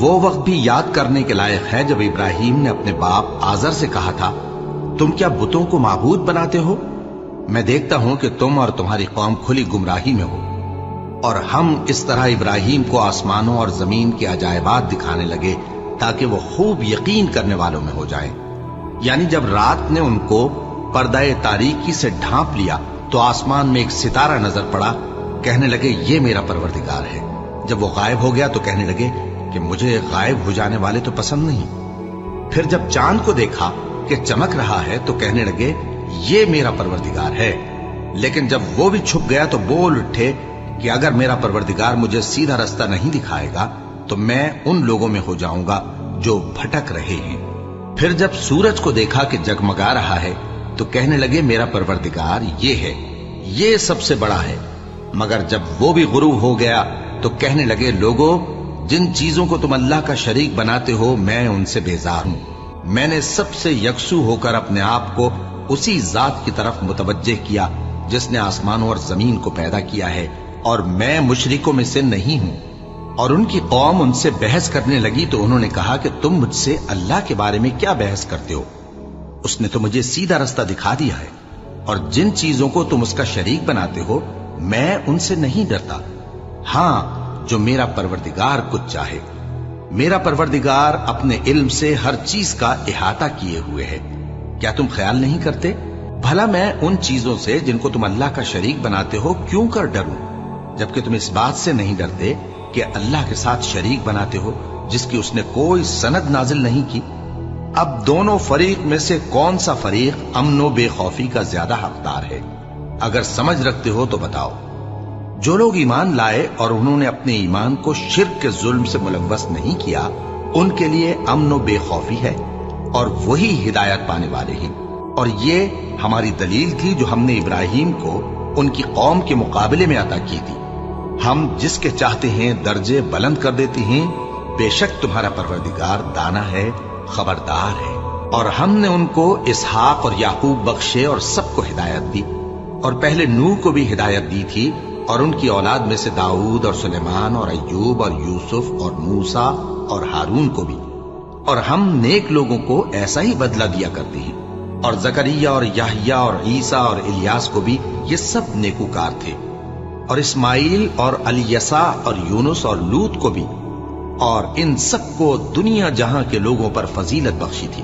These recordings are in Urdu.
وہ وقت بھی یاد کرنے کے لائق ہے جب ابراہیم نے اپنے باپ آزر سے کہا تھا، تم کیا بتوں کو معبود بناتے ہو؟ میں دیکھتا ہوں کہ تم اور تمہاری قوم کھلی گمراہی میں ہو۔ اور ہم اس طرح ابراہیم کو آسمانوں اور زمین کے عجائبات دکھانے لگے تاکہ وہ خوب یقین کرنے والوں میں ہو جائیں۔ یعنی جب رات نے ان کو پردہ تاریکی سے ڈھانپ لیا تو آسمان میں ایک ستارہ نظر پڑا، کہنے لگے یہ میرا پروردگار ہے۔ جب وہ غائب ہو گیا تو کہنے لگے کہ مجھے غائب ہو جانے والے تو پسند نہیں۔ پھر جب چاند کو دیکھا کہ چمک رہا ہے تو کہنے لگے یہ میرا پروردگار ہے۔ لیکن جب وہ بھی چھپ گیا تو بول اٹھے کہ اگر میرا پروردگار مجھے سیدھا رستہ نہیں دکھائے گا تو میں ان لوگوں میں ہو جاؤں گا جو بھٹک رہے ہیں۔ پھر جب سورج کو دیکھا کہ جگمگا رہا ہے تو کہنے لگے میرا پروردگار یہ ہے، یہ سب سے بڑا ہے۔ مگر جب وہ بھی غروب ہو گیا تو کہنے لگے لوگو، جن چیزوں کو تم اللہ کا شریک بناتے ہو میں ان سے بیزار ہوں۔ میں نے سب سے یکسو ہو کر اپنے آپ کو اسی ذات کی طرف متوجہ کیا جس نے آسمانوں اور زمین کو پیدا کیا ہے، اور میں مشرکوں میں سے نہیں ہوں۔ اور ان کی قوم ان سے بحث کرنے لگی تو انہوں نے کہا کہ تم مجھ سے اللہ کے بارے میں کیا بحث کرتے ہو؟ اس نے تو مجھے سیدھا رستہ دکھا دیا ہے، اور جن چیزوں کو تم اس کا شریک بناتے ہو میں ان سے نہیں ڈرتا، ہاں جو میرا پروردگار کچھ چاہے۔ میرا پروردگار اپنے علم سے ہر چیز کا احاطہ کیے ہوئے ہے۔ کیا تم خیال نہیں کرتے؟ بھلا میں ان چیزوں سے جن کو تم اللہ کا شریک بناتے ہو کیوں کر ڈروں، جبکہ تم اس بات سے نہیں ڈرتے کہ اللہ کے ساتھ شریک بناتے ہو جس کی اس نے کوئی سند نازل نہیں کی۔ اب دونوں فریق میں سے کون سا فریق امن و بے خوفی کا زیادہ حقدار ہے؟ اگر سمجھ رکھتے ہو تو بتاؤ۔ جو لوگ ایمان لائے اور انہوں نے اپنے ایمان کو شرک کے ظلم سے ملوث نہیں کیا ان کے لیے امن و بے خوفی ہے، اور وہی ہدایت پانے والے ہیں۔ اور یہ ہماری دلیل تھی جو ہم نے ابراہیم کو ان کی قوم کے مقابلے میں عطا کی تھی۔ ہم جس کے چاہتے ہیں درجے بلند کر دیتے ہیں، بے شک تمہارا پروردگار دانا ہے، خبردار ہے۔ اور ہم نے ان کو اسحاق اور یعقوب بخشے اور سب کو ہدایت دی، اور پہلے نوح کو بھی ہدایت دی تھی، اور ان کی اولاد میں سے داؤد اور سلیمان اور ایوب اور یوسف اور موسیٰ اور ہارون کو بھی۔ اور ہم نیک لوگوں کو ایسا ہی بدلہ دیا کرتے ہیں۔ اور زکریا اور یحییٰ اور عیسیٰ اور الیاس کو بھی، یہ سب نیکوکار تھے۔ اور اسماعیل اور الیسع اور یونس اور لوط کو بھی، اور ان سب کو دنیا جہاں کے لوگوں پر فضیلت بخشی تھی،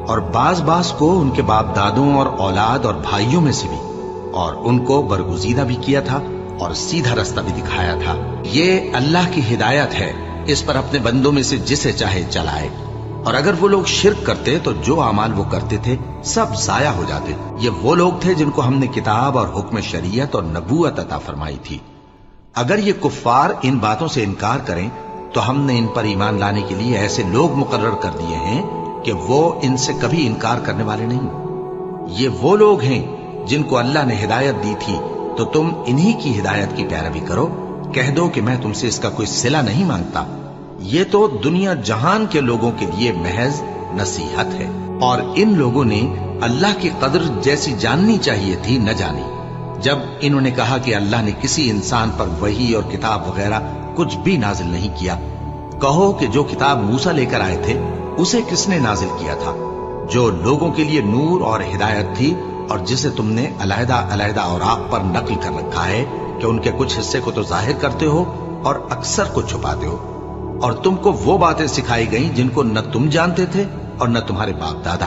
اور بعض کو ان کے باپ دادوں اور اولاد اور بھائیوں میں سے بھی، اور ان کو برگزیدہ بھی کیا تھا اور سیدھا رستہ بھی دکھایا تھا۔ یہ اللہ کی ہدایت ہے، اس پر اپنے بندوں میں سے جسے چاہے چلائے۔ اور اگر وہ لوگ شرک کرتے تو جو اعمال وہ کرتے تھے سب ضائع ہو جاتے۔ یہ وہ لوگ تھے جن کو ہم نے کتاب اور حکم شریعت اور نبوت عطا فرمائی تھی۔ اگر یہ کفار ان باتوں سے انکار کریں تو ہم نے ان پر ایمان لانے کے لیے ایسے لوگ مقرر کر دیے ہیں کہ وہ ان سے کبھی انکار کرنے والے نہیں۔ یہ وہ لوگ ہیں جن کو اللہ نے ہدایت دی تھی، تو تم انہی کی ہدایت کی پیروی کرو۔ کہہ دو کہ میں تم سے اس کا کوئی صلہ نہیں مانگتا، یہ تو دنیا جہان کے لوگوں کے لیے محض نصیحت ہے۔ اور ان لوگوں نے اللہ کی قدر جیسی جاننی چاہیے تھی نہ جانی۔ جب انہوں نے کہا کہ اللہ نے کسی انسان پر وحی اور کتاب وغیرہ کچھ بھی نازل نہیں کیا، کہو کہ جو کتاب موسیٰ لے کر آئے تھے اسے کس نے نازل کیا تھا، جو لوگوں کے لیے نور اور ہدایت تھی، اور جسے تم نے علیحدہ علیحدہ اوراق پر نقل کر رکھا ہے کہ ان کے کچھ حصے کو تو ظاہر کرتے ہو اور اکثر کو چھپاتے ہو۔ اور تم کو وہ باتیں سکھائی گئیں جن کو نہ تم جانتے تھے اور نہ تمہارے باپ دادا۔